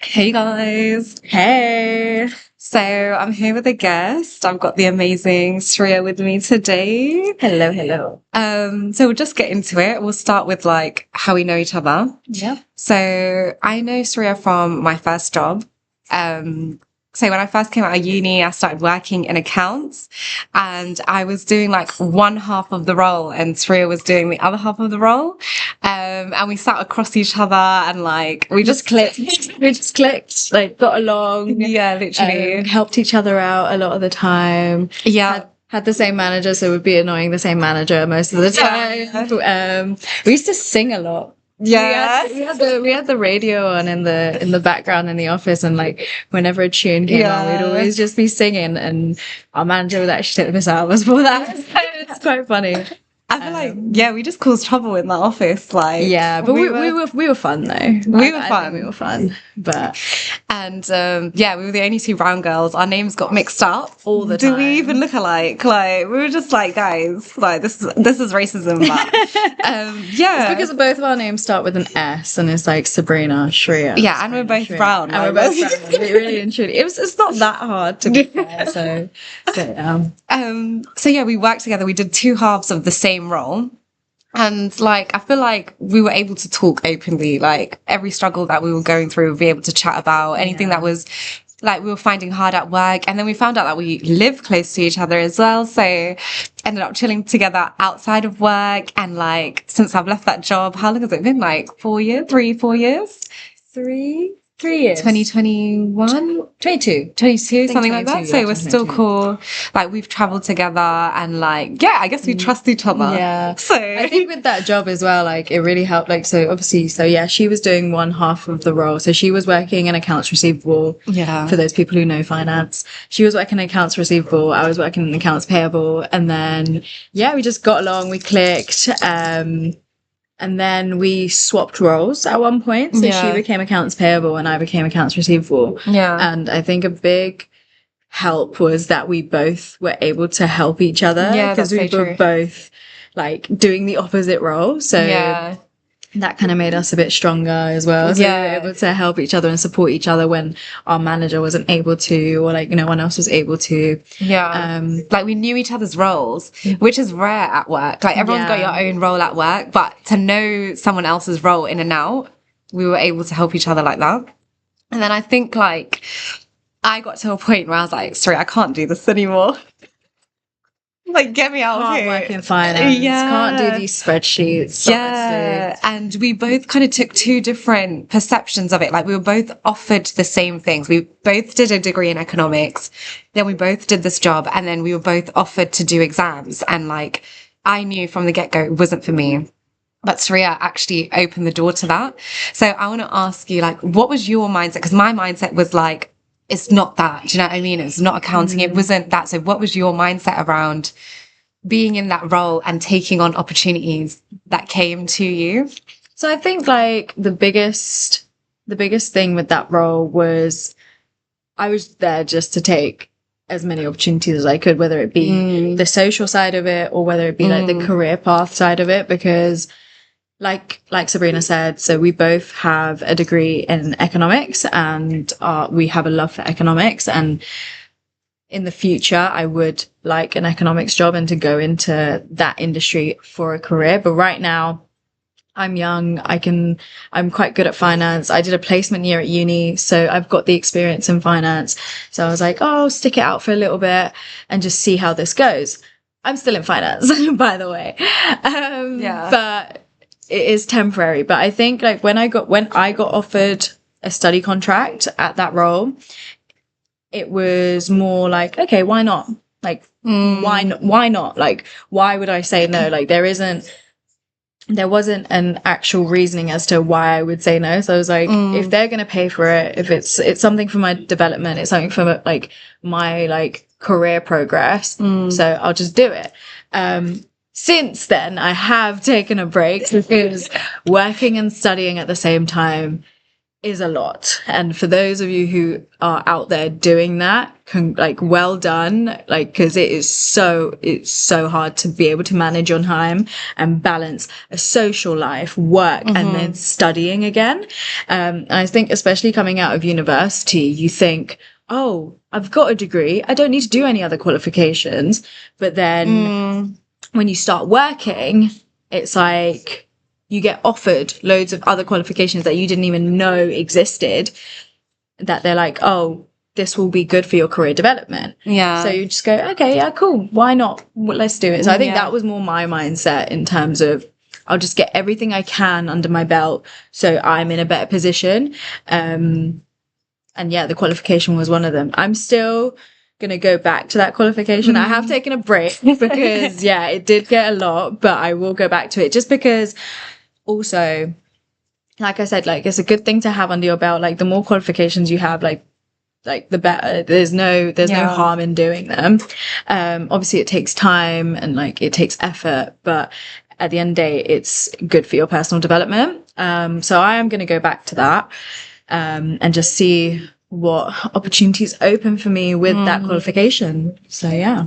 Hey guys. Hey. So I'm here with a guest. I've got the amazing Sreeya with me today. Hello, hello. So we'll just get into it. We'll start with like how we know each other. Yeah. So I know Sreeya from my first job. So when I first came out of uni, I started working in accounts and I was doing like one half of the role and Sreeya was doing the other half of the role. And we sat across each other and like We just clicked. We just clicked, like got along, yeah, literally. helped each other out a lot of the time. Yeah. Had the same manager, so we'd be annoying the same manager most of the time. We used to sing a lot. Yeah. We had the radio on in the background in the office, and like whenever a tune came on, we'd always just be singing, and our manager would actually take the piss out of us for that. It's quite funny. I feel like, yeah, we just caused trouble in that office. Like, yeah, but we were fun though. We were fun. But yeah, we were the only two brown girls. Our names got mixed up all the time. Do we even look alike? Like, we were just like, guys, like this is racism. But yeah, it's because both of our names start with an S, and it's like Sabrina, Sreeya. Yeah, and we're both brown. And we're both brown. Really and truly, it's not that hard to be fair. So yeah, we worked together. We did two halves of the same role. And like, I feel like we were able to talk openly, like every struggle that we were going through, we'd be able to chat about anything that was like we were finding hard at work. And then we found out that we live close to each other as well. So ended up chilling together outside of work. And like, since I've left that job, how long has it been? Like 4 years, 4 years? 3 years. 2021? 22, something like that. So we're still cool. Like we've traveled together and like, yeah, I guess we trust each other. Yeah. So I think with that job as well, like it really helped. Like, so obviously, yeah, she was doing one half of the role. So she was working in accounts receivable. Yeah. For those people who know finance, she was working in accounts receivable. I was working in accounts payable. And then, yeah, we just got along. We clicked. And then we swapped roles at one point. So she became accounts payable and I became accounts receivable. Yeah. And I think a big help was that we both were able to help each other. Yeah, because we were both like doing the opposite role. So that kind of made us a bit stronger as well. So we were able to help each other and support each other when our manager wasn't able to, or like, no one else was able to. Yeah. Like we knew each other's roles, which is rare at work. Like everyone's got your own role at work, but to know someone else's role in and out, we were able to help each other like that. And then I think like I got to a point where I was like, sorry, I can't do this anymore. Like, get me out of here. Can't work in finance. Yeah. Can't do these spreadsheets. Yeah. Honestly. And we both kind of took two different perceptions of it. Like, we were both offered the same things. We both did a degree in economics. Then we both did this job. And then we were both offered to do exams. And, like, I knew from the get-go it wasn't for me. But Sreeya actually opened the door to that. So I want to ask you, like, what was your mindset? Because my mindset was like, it's not that. Do you know what I mean? It's not accounting. It wasn't that. So what was your mindset around being in that role and taking on opportunities that came to you? So I think like the biggest thing with that role was I was there just to take as many opportunities as I could, whether it be the social side of it or whether it be like the career path side of it, because like Sabrina said, so we both have a degree in economics and we have a love for economics, and in the future I would like an economics job and to go into that industry for a career. But right now I'm young, I'm quite good at finance. I did a placement year at uni, so I've got the experience in finance. So I was like, oh, I'll stick it out for a little bit and just see how this goes. I'm still in finance, by the way. But it is temporary. But I think like when I got offered a study contract at that role, it was more like, okay, why not? Like, why not? Like, why would I say no? Like, there wasn't an actual reasoning as to why I would say no. So I was like, if they're going to pay for it, if it's something for my development, it's something for like my like career progress. So I'll just do it. Since then, I have taken a break because working and studying at the same time is a lot. And for those of you who are out there doing that, like, well done, like, because it's so hard to be able to manage your time and balance a social life, work, and then studying again. I think especially coming out of university, you think, oh, I've got a degree, I don't need to do any other qualifications. But then when you start working, it's like you get offered loads of other qualifications that you didn't even know existed, that they're like, oh, this will be good for your career development. Yeah. So you just go, okay, yeah, cool. Why not? Well, let's do it. So I think that was more my mindset, in terms of, I'll just get everything I can under my belt so I'm in a better position. And yeah, the qualification was one of them. I'm still going to go back to that qualification. I have taken a break because, yeah, it did get a lot, but I will go back to it, just because also, like I said, like, it's a good thing to have under your belt. Like, the more qualifications you have, like the better. There's no harm in doing them. Obviously it takes time and like it takes effort, but at the end of the day, it's good for your personal development. So I am going to go back to that, and just see what opportunities open for me with that qualification. So yeah.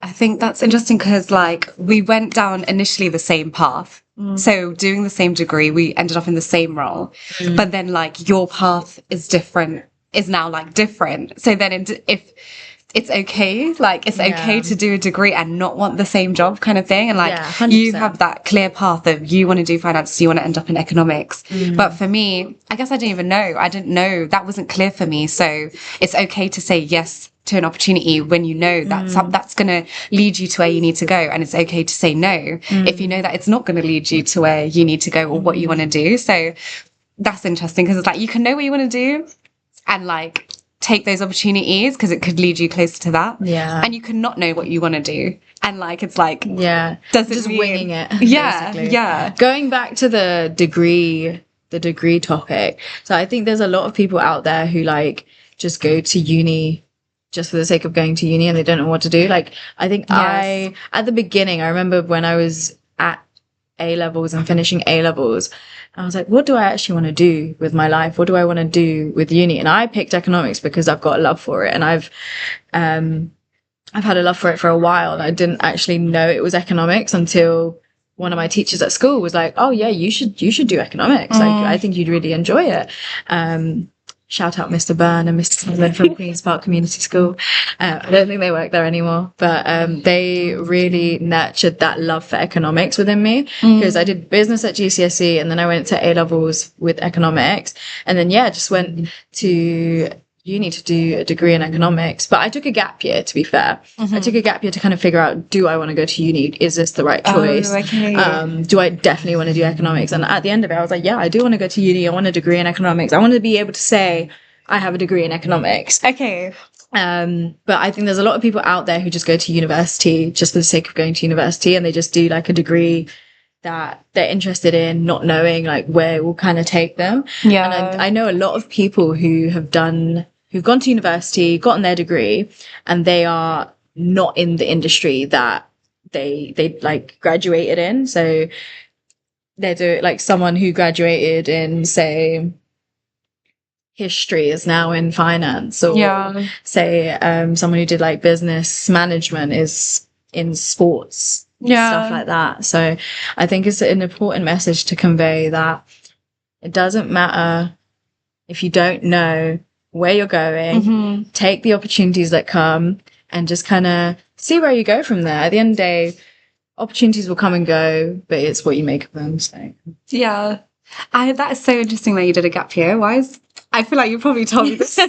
I think that's interesting because, like, we went down initially the same path. So doing the same degree, we ended up in the same role. But then, like, your path is now, like, different. So then if it's okay, like, it's okay to do a degree and not want the same job kind of thing. And, like, you have that clear path of you want to do finance, you want to end up in economics. But for me, I guess I didn't know. That wasn't clear for me. So it's okay to say yes to an opportunity when you know that that's going to lead you to where you need to go, and it's okay to say no if you know that it's not going to lead you to where you need to go or what you want to do. So that's interesting, because it's like you can know what you want to do and like take those opportunities because it could lead you closer to that, and you can not know what you want to do, and like it's like doesn't just mean... winging it. Basically. Going back to the degree topic, so I think there's a lot of people out there who like just go to uni just for the sake of going to uni and they don't know what to do. Like, I think at the beginning, I remember when I was at A-levels and finishing A-levels, I was like, what do I actually want to do with my life? What do I want to do with uni? And I picked economics because I've got a love for it. And I've had a love for it for a while. I didn't actually know it was economics until one of my teachers at school was like, oh yeah, you should do economics. Like, I think you'd really enjoy it. Shout out Mr. Byrne and Mr. Sullivan from Queen's Park Community School. I don't think they work there anymore, but they really nurtured that love for economics within me, because I did business at GCSE and then I went to A-levels with economics, and then just went to uni to do a degree in economics. But I took a gap year, to be fair. I took a gap year to kind of figure out, do I want to go to uni? Is this the right choice? Do I definitely want to do economics? And at the end of it, I was like, yeah, I do want to go to uni. I want a degree in economics. I want to be able to say I have a degree in economics. Okay. But I think there's a lot of people out there who just go to university just for the sake of going to university, and they just do like a degree that they're interested in, not knowing like where it will kind of take them. And I know a lot of people who've gone to university, gotten their degree, and they are not in the industry that they like graduated in. So they're doing, like, someone who graduated in, say, history is now in finance, or say someone who did like business management is in sports, stuff like that. So I think it's an important message to convey that it doesn't matter if you don't know where you're going. Take the opportunities that come and just kind of see where you go from there. At the end of the day, opportunities will come and go, but it's what you make of them. So that is so interesting that you did a gap year. I feel like you probably told me this.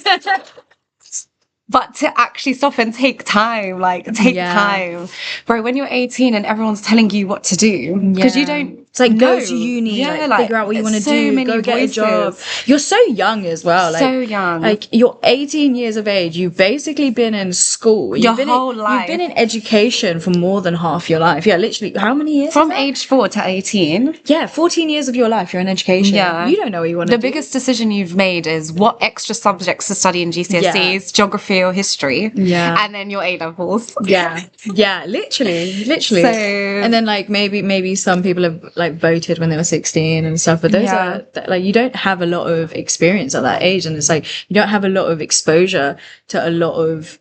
But to actually stop and take time, time. Bro, when you're 18 and everyone's telling you what to do, because you don't... It's like, go to uni, figure out what you want to do, go get a job. You're so young as well. So young. Like, you're 18 years of age. You've basically been in school. Your whole life. You've been in education for more than half your life. Yeah, literally. How many years? From age 4 to 18. Yeah, 14 years of your life you're in education. Yeah. You don't know what you want to do. The biggest decision you've made is what extra subjects to study in GCSEs, geography or history. Yeah. And then your A-levels. Yeah. Yeah, literally. So, and then like maybe some people have like voted when they were 16 and stuff, but those are like, you don't have a lot of experience at that age, and it's like you don't have a lot of exposure to a lot of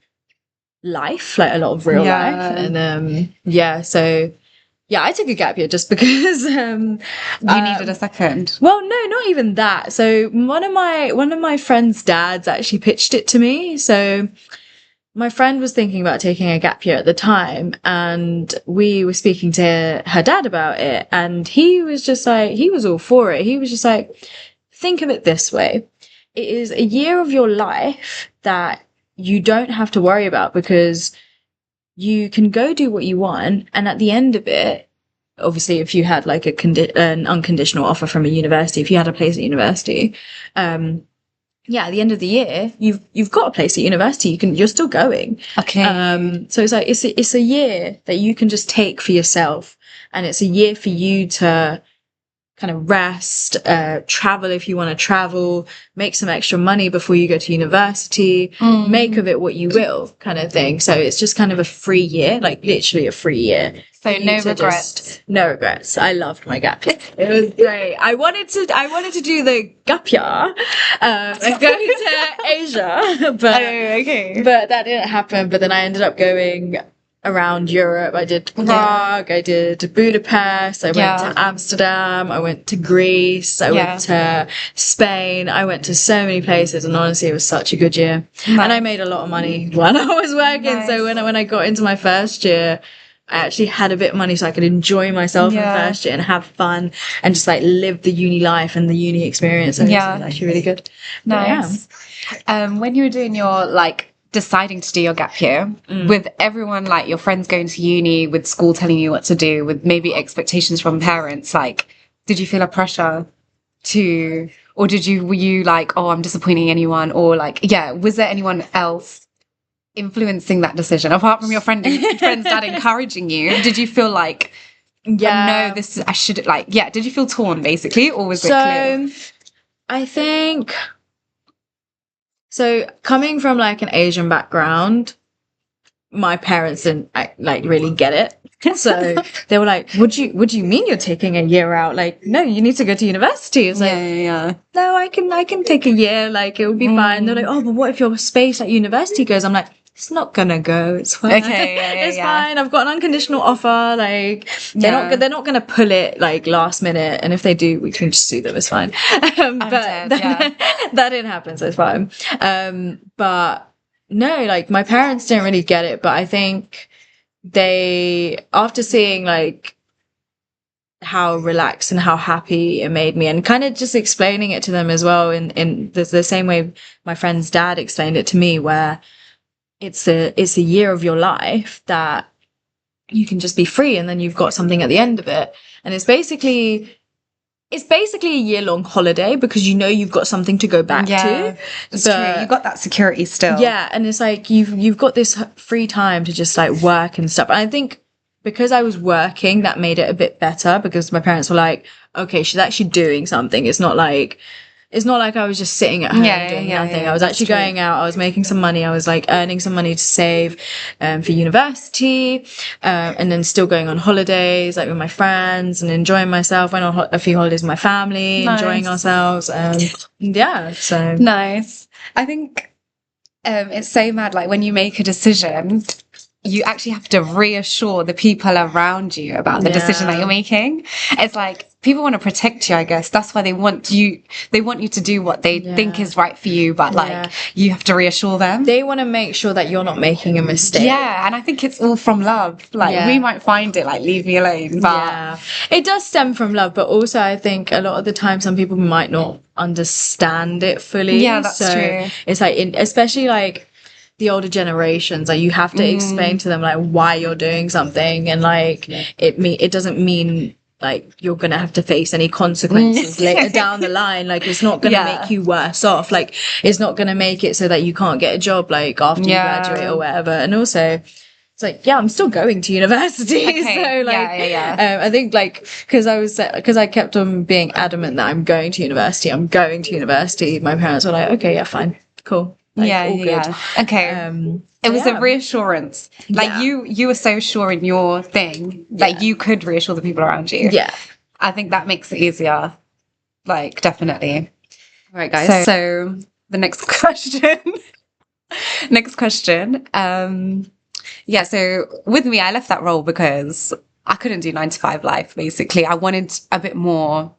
life, like a lot of real life. And so I took a gap year just because you needed a second. Well, no, not even that. So one of my friend's dads actually pitched it to me. So my friend was thinking about taking a gap year at the time, and we were speaking to her dad about it, and he was just like, he was all for it. He was just like, think of it this way. It is a year of your life that you don't have to worry about, because you can go do what you want, and at the end of it, obviously, if you had like an unconditional offer from a university, if you had a place at university, at the end of the year, you've got a place at university. You're still going. Okay. So it's like it's a year that you can just take for yourself, and it's a year for you to kind of rest, travel if you want to travel, make some extra money before you go to university, make of it what you will, kind of thing. So it's just kind of a free year, like literally a free year. So no regrets. No regrets. I loved my gap year. It was great. I wanted to do the gap year and go to Asia, but that didn't happen. But then I ended up going around Europe. I did Prague, I did Budapest, I went to Amsterdam, I went to Greece, I went to Spain, I went to so many places, and honestly it was such a good year. And I made a lot of money when I was working. So when I got into my first year, I actually had a bit of money so I could enjoy myself in the first year and have fun and just like live the uni life and the uni experience. So it was actually really good. Nice. When you were doing your deciding to do your gap year, with everyone, like your friends going to uni, with school telling you what to do, with maybe expectations from parents, like, did you feel a pressure to, or were you like, oh, I'm disappointing anyone, or like, was there anyone else influencing that decision apart from your friend's dad encouraging you? Did you feel like, no, I should, did you feel torn basically, or was it clear? I think so, coming from like an Asian background, my parents didn't really get it. So they were like, "Would you mean you're taking a year out? Like, no, you need to go to university." It's like, no, I can take a year. Like, it will be fine. They're like, "Oh, but what if your space at university goes?" I'm like, it's not gonna go. It's fine. Okay, it's fine. I've got an unconditional offer. Like, they're not gonna pull it like last minute. And if they do, we can just sue them. It's fine. That didn't happen, so it's fine. But no, like my parents didn't really get it. But I think they, after seeing like how relaxed and how happy it made me, and kind of just explaining it to them as well in the same way my friend's dad explained it to me, where it's a year of your life that you can just be free, and then you've got something at the end of it. And it's basically a year-long holiday, because you've got something to go back to. It's true. You've got that security still. Yeah, and it's like you've got this free time to just like work and stuff. And I think because I was working, that made it a bit better, because my parents were like, okay, she's actually doing something. It's not like I was just sitting at home doing nothing. I was actually going out. I was making some money. I was like earning some money to save for university, and then still going on holidays like with my friends and enjoying myself. Went on a few holidays with my family, enjoying ourselves. So nice. I think it's so mad. Like when you make a decision, you actually have to reassure the people around you about the decision that you're making. It's like people want to protect you, I guess. That's why they want you to do what they think is right for you, but like you have to reassure them. They want to make sure that you're not making a mistake. Yeah, and I think it's all from love. Like we might find it like leave me alone, but it does stem from love, but also I think a lot of the time some people might not understand it fully. Yeah, that's true. It's like especially like the older generations, like you have to explain to them like why you're doing something, and like it doesn't mean like you're gonna have to face any consequences later down the line. Like it's not gonna make you worse off. Like it's not gonna make it so that you can't get a job like after you graduate or whatever. And also it's like, I'm still going to university. So like I think like because I kept on being adamant that I'm going to university, my parents were like, okay, fine, cool. Like, all good. Okay. It was a reassurance. Like you were so sure in your thing that you could reassure the people around you. Yeah. I think that makes it easier. Like, definitely. All right, guys. So the next question. Next question. Yeah, so with me, I left that role because I couldn't do 9 to 5 life, basically. I wanted a bit more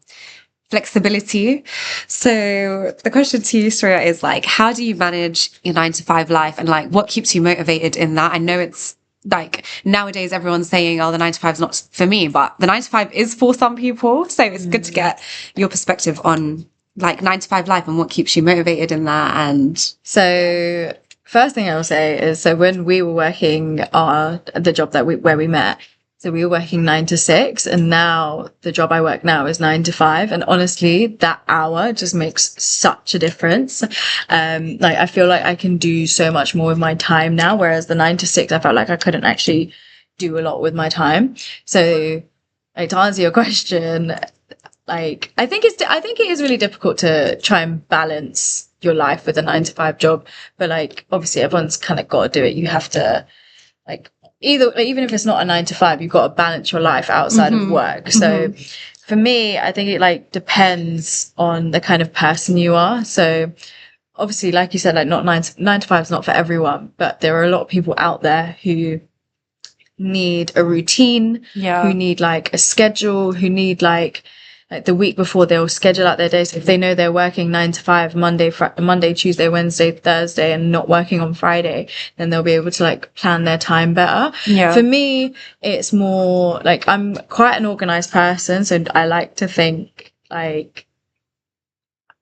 flexibility. So the question to you, Sreeya, is like, how do you manage your 9 to 5 life, and like what keeps you motivated in that? I know it's like nowadays everyone's saying, oh, the 9 to 5 is not for me, but the 9 to 5 is for some people. So it's good to get your perspective on like 9 to 5 life and what keeps you motivated in that. And so first thing I'll say is, so when we were working the job where we met, so we were working 9 to 6, and now the job I work now is 9 to 5. And honestly, that hour just makes such a difference. Like I feel like I can do so much more with my time now, whereas the 9 to 6, I felt like I couldn't actually do a lot with my time. So like, to answer your question, like I think it is really difficult to try and balance your life with a 9 to 5 job, but like obviously everyone's kind of got to do it. You have to like even if it's not a 9 to 5, you've got to balance your life outside of work. So for me, I think it like depends on the kind of person you are. So obviously, like you said, like not 9 to 5 is not for everyone, but there are a lot of people out there who need a routine, who need like a schedule, who need like the week before they'll schedule out their days. If they know they're working 9 to 5 Monday, Tuesday, Wednesday, Thursday, and not working on Friday, then they'll be able to like plan their time better. yeah, For me, it's more like I'm quite an organized person, so I like to think like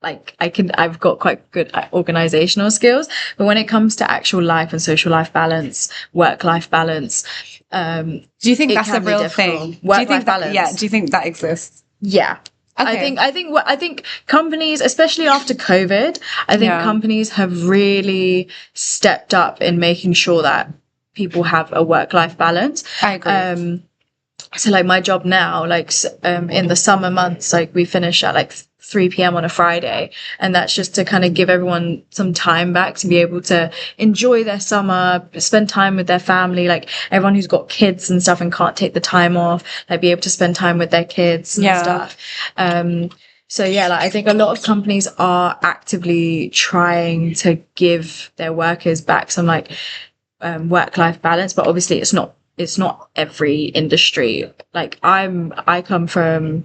I've got quite good organizational skills, but when it comes to actual life and social life balance, work-life balance, do you think that's a real thing? Work-life balance. Yeah. Do you think that exists? Yeah. Okay. I think companies, especially after COVID, I think companies have really stepped up in making sure that people have a work-life balance. I agree. So like my job now, like in the summer months, like we finish at like 3 p.m. on a Friday, and that's just to kind of give everyone some time back to be able to enjoy their summer, spend time with their family, like everyone who's got kids and stuff and can't take the time off, like be able to spend time with their kids and stuff. So yeah, like I think a lot of companies are actively trying to give their workers back some like work-life balance, but obviously it's not every industry. Like I come from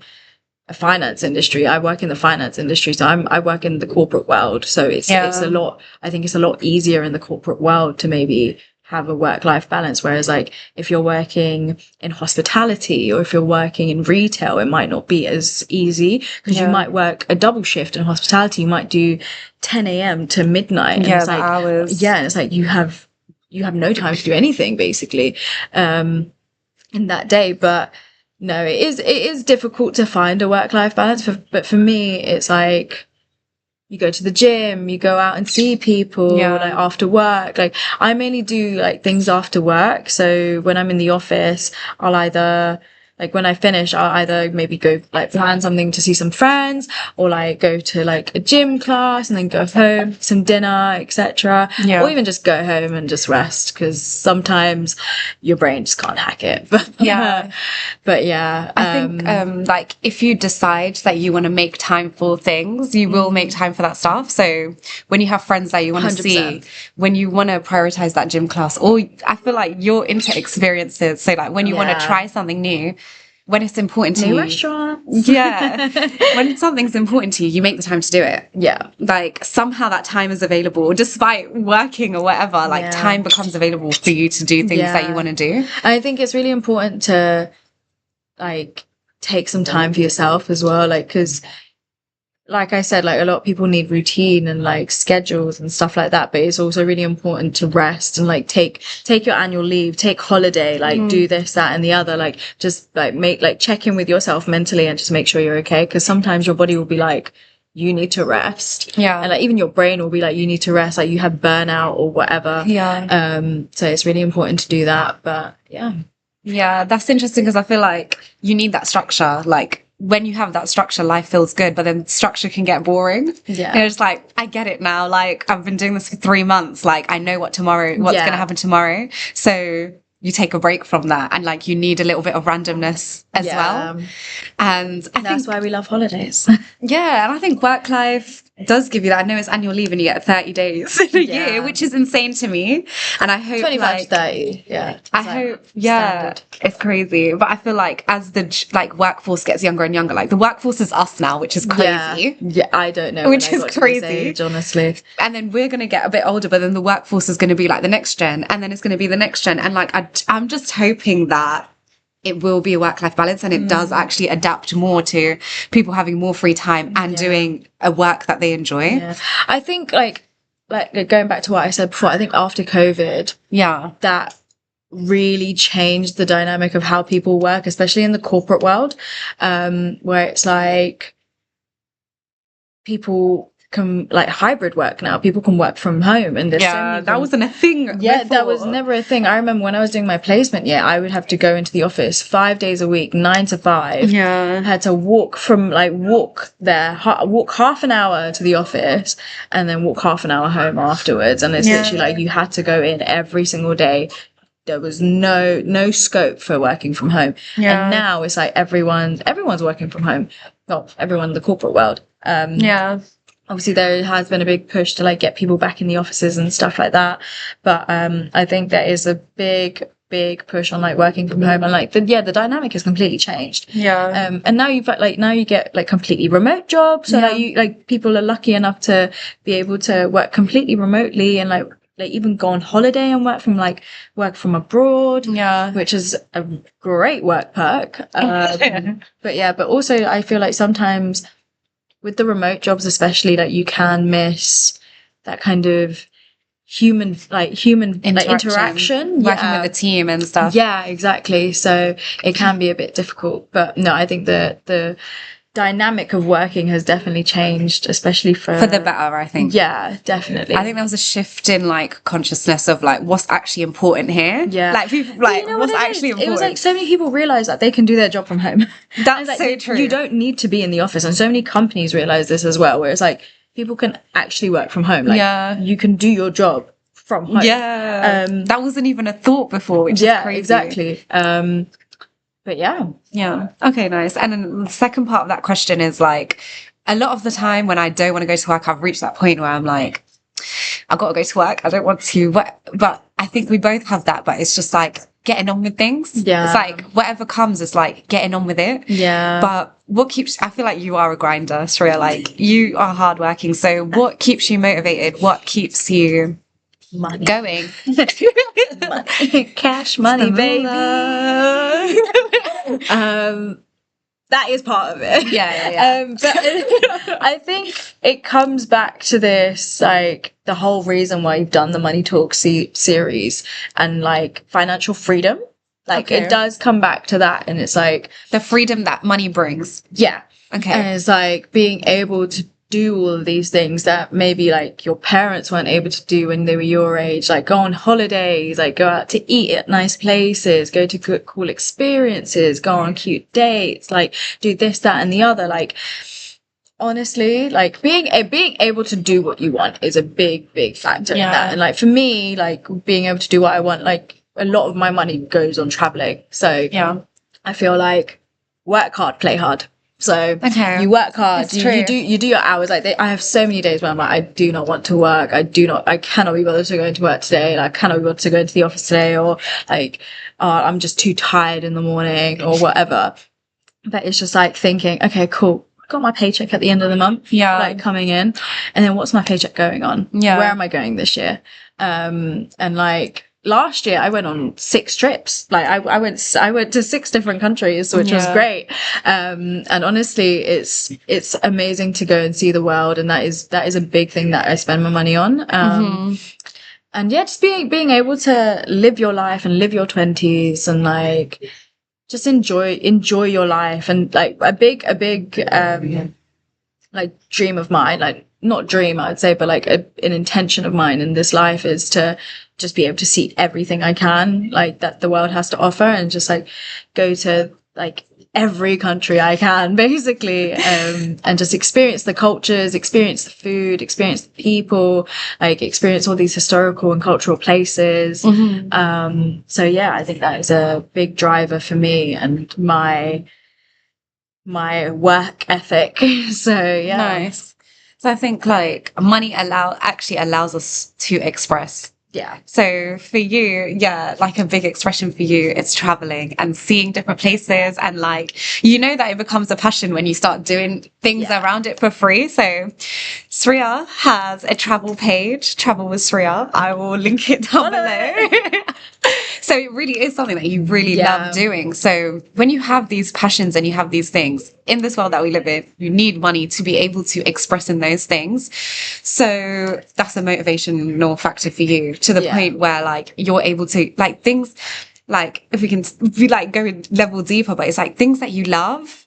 a finance industry. I work in the finance industry, so I work in the corporate world. So it's a lot. I think it's a lot easier in the corporate world to maybe have a work-life balance. Whereas like if you're working in hospitality or if you're working in retail, it might not be as easy, because you might work a double shift in hospitality. You might do 10 a.m. to midnight. And it's like hours. Yeah, and it's like you have no time to do anything basically in that day. But no, it is difficult to find a work-life balance. But for me, it's like you go to the gym, you go out and see people like after work. Like I mainly do like things after work. So when I'm in the office, I'll either like when I finish, I'll either maybe go like plan something to see some friends, or like go to like a gym class and then go home, some dinner, etc. Or even just go home and just rest, because sometimes your brain just can't hack it. But I think like if you decide that you want to make time for things, you will make time for that stuff. So when you have friends that you want to see, when you want to prioritize that gym class, or I feel like you're into experiences. So like when you want to try something new, when it's important to you, restaurants. When something's important to you, you make the time to do it. Like somehow that time is available, despite working or whatever. Like time becomes available for you to do things that you want to do. I think it's really important to like take some time for yourself as well, like because like I said, like a lot of people need routine and like schedules and stuff like that, but it's also really important to rest and like take your annual leave, take holiday, like do this, that and the other, like just like check in with yourself mentally and just make sure you're okay, because sometimes your body will be like, you need to rest, and like even your brain will be like, you need to rest, like you have burnout or whatever. So it's really important to do that. But that's interesting, because I feel like you need that structure. Like when you have that structure, life feels good, but then structure can get boring. And it's like, I get it now. Like I've been doing this for 3 months. Like I know what's going to happen tomorrow. So you take a break from that, and like you need a little bit of randomness as well. And I That's think why we love holidays. yeah, and I think work life does give you that. I know it's annual leave and you get 30 days in a year, which is insane to me. And I hope 25 to 30, yeah. I hope, yeah, it's crazy. But I feel like as the like workforce gets younger and younger, like the workforce is us now, which is crazy. Yeah, I don't know. Which is crazy, age, honestly. And then we're going to get a bit older, but then the workforce is going to be like the next gen, and then it's going to be the next gen. And like, I'm just hoping that it will be a work-life balance, and it does actually adapt more to people having more free time and doing a work that they enjoy. Yeah. I think like going back to what I said before, I think after COVID, that really changed the dynamic of how people work, especially in the corporate world, where it's like people can like hybrid work now. People can work from home, and there's that wasn't a thing. That was never a thing. I remember when I was doing my placement, I would have to go into the office 5 days a week, 9 to 5. I had to walk half an hour to the office and then walk half an hour home afterwards. And it's literally like you had to go in every single day. There was no scope for working from home. And now it's like everyone's working from home. Well, everyone in the corporate world. Obviously there has been a big push to like get people back in the offices and stuff like that. But I think there is a big push on like working from home, and like the dynamic has completely changed. And now you get like completely remote jobs. So like people are lucky enough to be able to work completely remotely, and like even go on holiday and work from abroad, which is a great work perk. But also I feel like sometimes with the remote jobs especially, that you can miss that kind of human interaction, working with the team and stuff. Exactly. So it can be a bit difficult, but no, I think the dynamic of working has definitely changed, especially for the better, I think. Definitely. I think there was a shift in like consciousness of like what's actually important here. Like people like what's actually important. It was like so many people realize that they can do their job from home. That's like, so true. You don't need to be in the office, and so many companies realize this as well, where it's like people can actually work from home. Like you can do your job from home. That wasn't even a thought before, which is crazy. Exactly. But okay, nice. And then the second part of that question is like, a lot of the time when I don't want to go to work, I've reached that point where I'm like, I've got to go to work, I don't want to, but I think we both have that, but it's just like getting on with things. It's like whatever comes, it's like getting on with it. But I feel like you are a grinder, Sreeya, like you are hardworking. So what keeps you motivated? What keeps you going? Cash money, baby. That is part of it. But I think it comes back to this, like the whole reason why you've done the Money Talk series, and like financial freedom. Like it does come back to that, and it's like the freedom that money brings. And it's like being able to do all of these things that maybe like your parents weren't able to do when they were your age, like go on holidays, like go out to eat at nice places, go to good, cool experiences, go on cute dates, like do this, that, and the other. Like honestly, like being able to do what you want is a big factor in that. And like for me, like being able to do what I want, like a lot of my money goes on traveling. So I feel like work hard, play hard. So you work hard, you do your hours. Like I have so many days where I'm like, I do not want to work. I cannot be bothered to go into work today. Like, I cannot be bothered to go into the office today, or like, I'm just too tired in the morning or whatever. But it's just like thinking, okay, cool. Got my paycheck at the end of the month, like coming in, and then what's my paycheck going on? Where am I going this year? And like last year I went on 6 trips. Like I went to 6 different countries, which was great. And honestly, it's amazing to go and see the world, and that is a big thing that I spend my money on. And just being able to live your life and live your 20s, and like just enjoy your life. And like a big like dream of mine, like not dream I'd say, but like an intention of mine in this life is to just be able to see everything I can, like that the world has to offer, and just like go to like every country I can, basically, and just experience the cultures, experience the food, experience the people, like experience all these historical and cultural places. So yeah, I think that is a big driver for me and my work ethic. So yeah. Nice. So I think like money actually allows us to express. Yeah. So for you, yeah, like a big expression for you is traveling and seeing different places, and like that it becomes a passion when you start doing things around it for free. So Sreeya has a travel page, Travel with Sreeya. I will link it down below. So it really is something that you really love doing. So when you have these passions and you have these things in this world that we live in, you need money to be able to express in those things. So that's a motivational factor for you, to the point where like you're able to like things like, if we like go a level deeper, but it's like things that you love.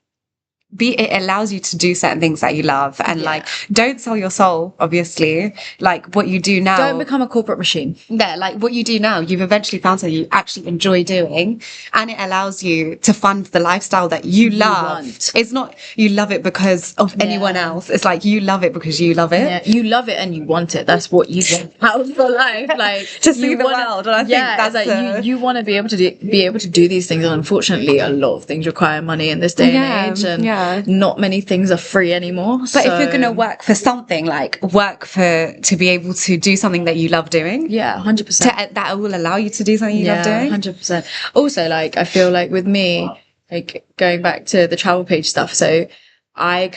It allows you to do certain things that you love, and like don't sell your soul, obviously. Like what you do now, don't become a corporate machine. Yeah, like what you do now, you've eventually found something you actually enjoy doing, and it allows you to fund the lifestyle that you love. It's not you love it because of anyone else. It's like you love it because you love it. Yeah, you love it and you want it. That's what you want out for life, like to see the world. And I think that's like you want to be able to do these things, and unfortunately, a lot of things require money in this day and age, and not many things are free anymore. But if you're going to work for something, like to be able to do something that you love doing. Yeah, 100%. That will allow you to do something you love doing. 100%. Also, like, I feel like with me, like going back to the travel page stuff. So I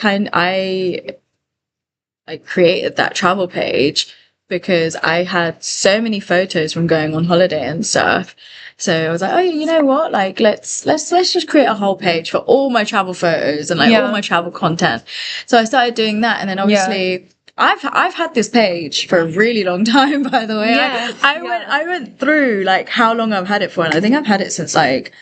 created that travel page because I had so many photos from going on holiday and stuff. So I was like, oh, you know what? Like, let's just create a whole page for all my travel photos and like all my travel content. So I started doing that, and then obviously I've had this page for a really long time, by the way. I went through like how long I've had it for, and I think I've had it since like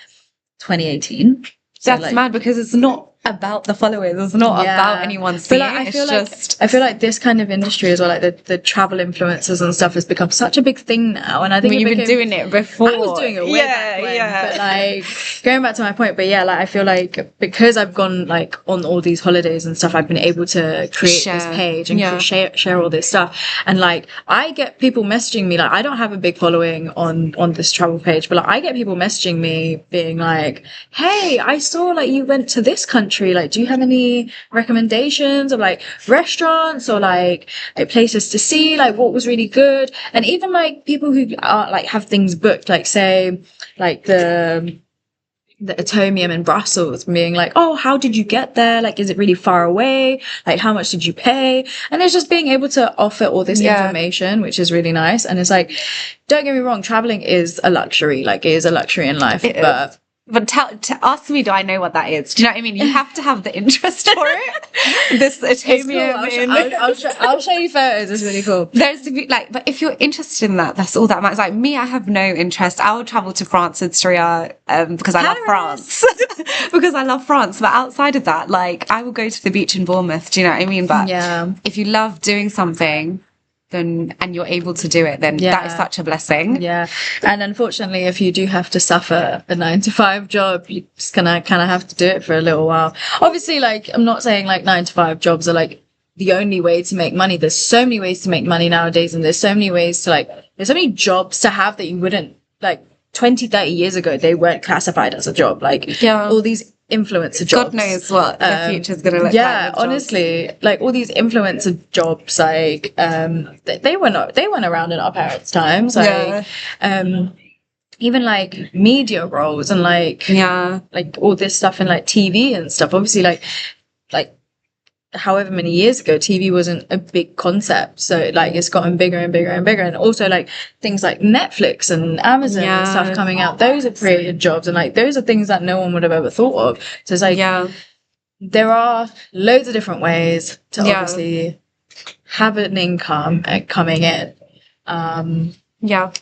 2018. So, that's mad, because it's not about the followers. It's not about anyone seeing it. I feel like this kind of industry as well, like the travel influencers and stuff, has become such a big thing now. And I think you've been doing it before. I was doing it way back when, but like going back to my point. But yeah, like I feel like because I've gone like on all these holidays and stuff, I've been able to create this page and share all this stuff. And like I get people messaging me, like I don't have a big following on this travel page, but like I get people messaging me being like, hey, I saw like you went to this country, like do you have any recommendations of like restaurants or like places to see, like what was really good? And even like people who are like have things booked, like say like the Atomium in Brussels, being like, oh, how did you get there? Like, is it really far away? Like, how much did you pay? And it's just being able to offer all this information, which is really nice. And it's like, don't get me wrong, traveling is a luxury, like it is a luxury in life, But ask me, do I know what that is? Do you know what I mean? You have to have the interest for it. This Atomium. Cool. I'll show you photos. It's really cool. But if you're interested in that, that's all that matters. Like me, I have no interest. I will travel to France and Sreeya because I love France. Because I love France. But outside of that, like I will go to the beach in Bournemouth. Do you know what I mean? But if you love doing something, then and you're able to do it, then that is such a blessing. And unfortunately, if you do have to suffer a 9-to-5 job, you're just gonna kind of have to do it for a little while. Obviously, like I'm not saying like 9-to-5 jobs are like the only way to make money. There's so many ways to make money nowadays, and there's so many ways to there's so many jobs to have that you wouldn't 20-30 years ago they weren't classified as a job. All these influencer jobs. God knows what the future's gonna look like. Yeah, honestly, like all these influencer jobs, like they weren't around in our parents' times. Like even like media roles and like all this stuff in like TV and stuff. Obviously, like however many years ago, TV wasn't a big concept, so like it's gotten bigger and bigger and bigger. And also like things like Netflix and Amazon and stuff coming out, those have created jobs, and like those are things that no one would have ever thought of. So it's like there are loads of different ways to obviously have an income coming in.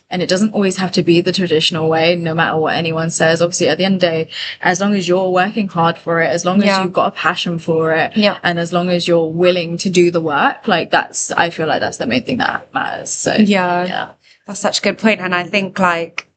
And it doesn't always have to be the traditional way, no matter what anyone says. Obviously, at the end of the day, as long as you're working hard for it, as long as you've got a passion for it, and as long as you're willing to do the work, like I feel like that's the main thing that matters. So that's such a good point. And I think like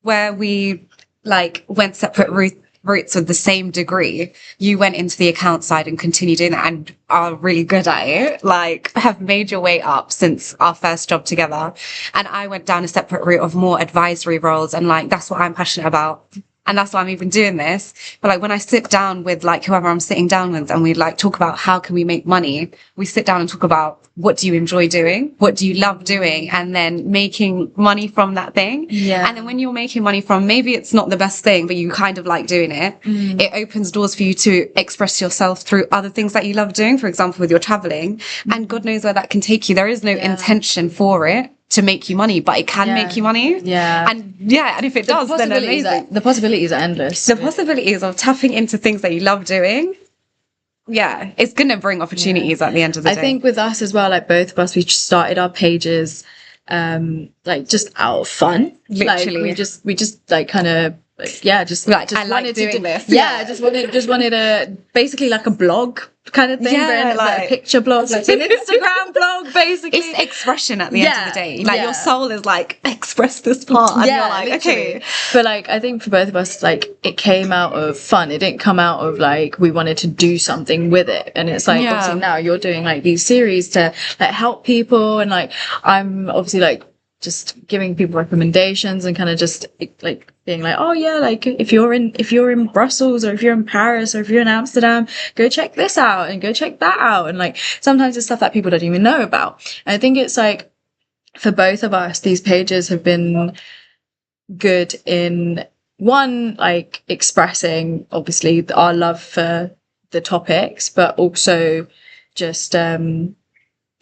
where we like went separate routes with the same degree, you went into the account side and continue doing that and are really good at it, like have made your way up since our first job together. And I went down a separate route of more advisory roles, and like that's what I'm passionate about. And that's why I'm even doing this. But like when I sit down with like whoever I'm sitting down with and we like talk about how can we make money, we sit down and talk about what do you enjoy doing? What do you love doing? And then making money from that thing. Yeah. And then when you're making money from, maybe it's not the best thing, but you kind of like doing it. It opens doors for you to express yourself through other things that you love doing. For example, with your traveling, and God knows where that can take you. There is no intention for it to make you money, but it can make you money. Yeah. And if it does, then amazing. The possibilities are endless. The possibilities of tapping into things that you love doing, it's going to bring opportunities at the end of the day. I think with us as well, like both of us, we started our pages like just out of fun. Literally. Like we just like kind of just like just I like doing this. Just wanted a basically like a blog kind of thing. Yeah, like a picture blog, like an Instagram blog, basically. It's expression at the end of the day. Like your soul is like, express this part. And you're like, literally. okay. But like I think for both of us, like it came out of fun. It didn't come out of like we wanted to do something with it. And it's like obviously now you're doing like these series to like help people, and like I'm obviously like just giving people recommendations and kind of just like being like, oh yeah, like if you're in Brussels or if you're in Paris or if you're in Amsterdam, go check this out and go check that out. And like sometimes it's stuff that people don't even know about. And I think it's like for both of us, these pages have been good in one, like expressing obviously our love for the topics, but also just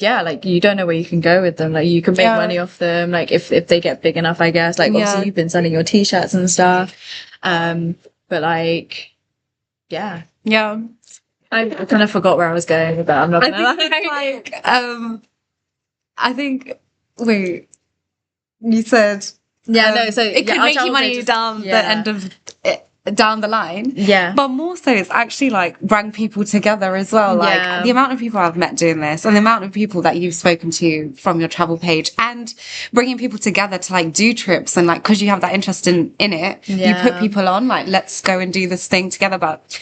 like you don't know where you can go with them. Like you can make money off them, like if they get big enough, I guess. Like obviously you've been selling your t-shirts and stuff, but like I kind of forgot where I was going with that. I'm not gonna lie. I think wait, you said so it could make you money down the end of it, down the line, but more so it's actually like bring people together as well. Like the amount of people I've met doing this, and the amount of people that you've spoken to from your travel page, and bringing people together to like do trips, and like because you have that interest in it, you put people on like, let's go and do this thing together. But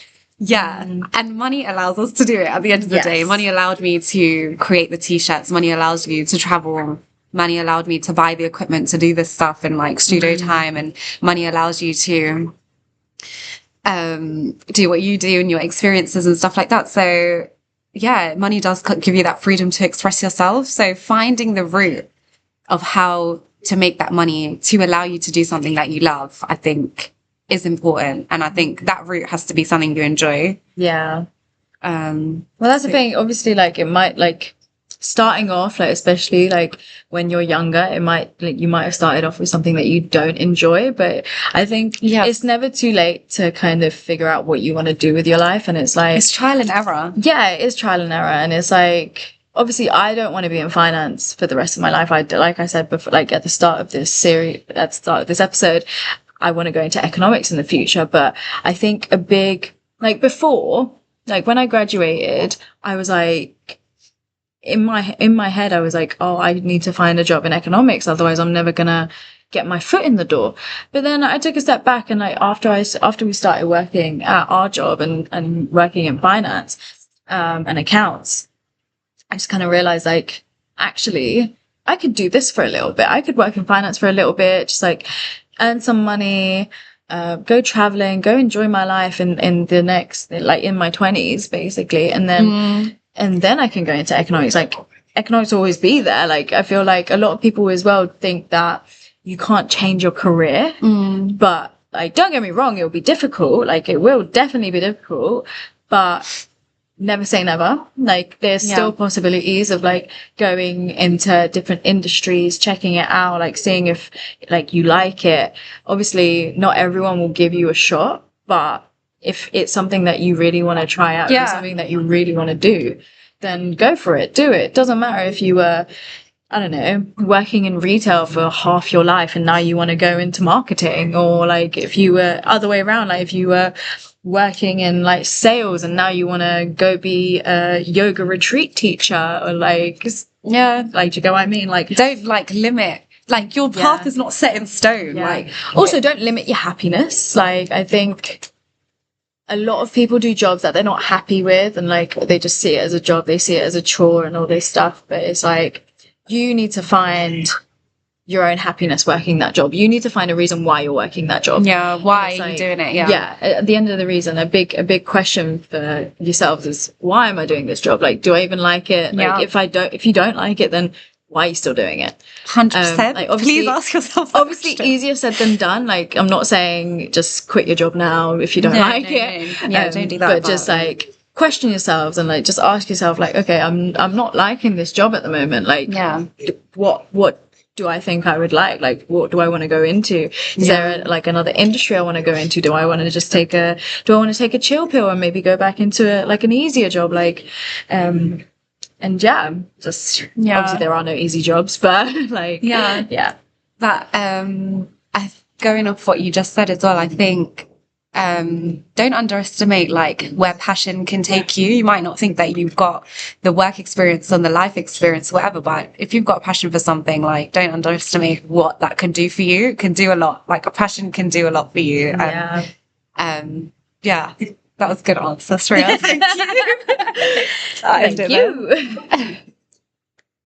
and money allows us to do it at the end of the day. Money allowed me to create the t-shirts, money allows you to travel, money allowed me to buy the equipment to do this stuff in like studio time, and money allows you to do what you do and your experiences and stuff like that. So money does give you that freedom to express yourself. So finding the route of how to make that money to allow you to do something that you love, I think is important. And I think that route has to be something you enjoy. Well, that's the thing. Obviously, like it might like starting off, like especially like when you're younger, it might like you might have started off with something that you don't enjoy, but I think it's never too late to kind of figure out what you want to do with your life. And it's like it's trial and error. It is trial and error. And it's like obviously I don't want to be in finance for the rest of my life. Like I said before, like at the start of this series, at the start of this episode, I want to go into economics in the future. But I think a big like before, like when I graduated, I was like in my head, I was like, oh, I need to find a job in economics, otherwise I'm never gonna get my foot in the door. But then I took a step back, and like after we started working at our job and working in finance and accounts, I just kind of realized like actually I could do this for a little bit. I could work in finance for a little bit, just like earn some money, go traveling, go enjoy my life in the next, like in my 20s basically, and then I can go into economics. Like economics will always be there. Like I feel like a lot of people as well think that you can't change your career, but like don't get me wrong, it'll be difficult. Like it will definitely be difficult, but never say never. Like there's still possibilities of like going into different industries, checking it out, like seeing if like you like it. Obviously not everyone will give you a shot, but if it's something that you really want to try out, or something that you really want to do, then go for it. Do it. Doesn't matter if you were, I don't know, working in retail for half your life and now you want to go into marketing, or like if you were other way around, like if you were working in like sales and now you want to go be a yoga retreat teacher, or like, like, do you get what I mean? Like, don't like limit. Like your path is not set in stone. Like also don't limit your happiness. Like I think a lot of people do jobs that they're not happy with, and like they just see it as a job, they see it as a chore and all this stuff. But it's like, you need to find your own happiness working that job. You need to find a reason why you're working that job. Yeah, why are you doing it? Yeah, at the end of the reason, a big question for yourselves is, why am I doing this job? Like, do I even like it? Like, if you don't like it, then why are you still doing it? 100%. Like, please ask yourself that obviously question. Easier said than done. Like, I'm not saying just quit your job now if you don't like it. No. Yeah, don't do that. But just like question yourselves and like just ask yourself, like, okay, I'm not liking this job at the moment. Like, what do I think I would like? Like, what do I want to go into? Is there like another industry I want to go into? Do I want to just take a chill pill and maybe go back into an easier job? Like, and obviously there are no easy jobs, but like, that going off what you just said as well, I think don't underestimate like where passion can take you. You might not think that you've got the work experience and the life experience, whatever, but if you've got a passion for something, like, don't underestimate what that can do for you. It can do a lot. Like, a passion can do a lot for you. That was a good answer, Sreeya. Thank you. Thank you.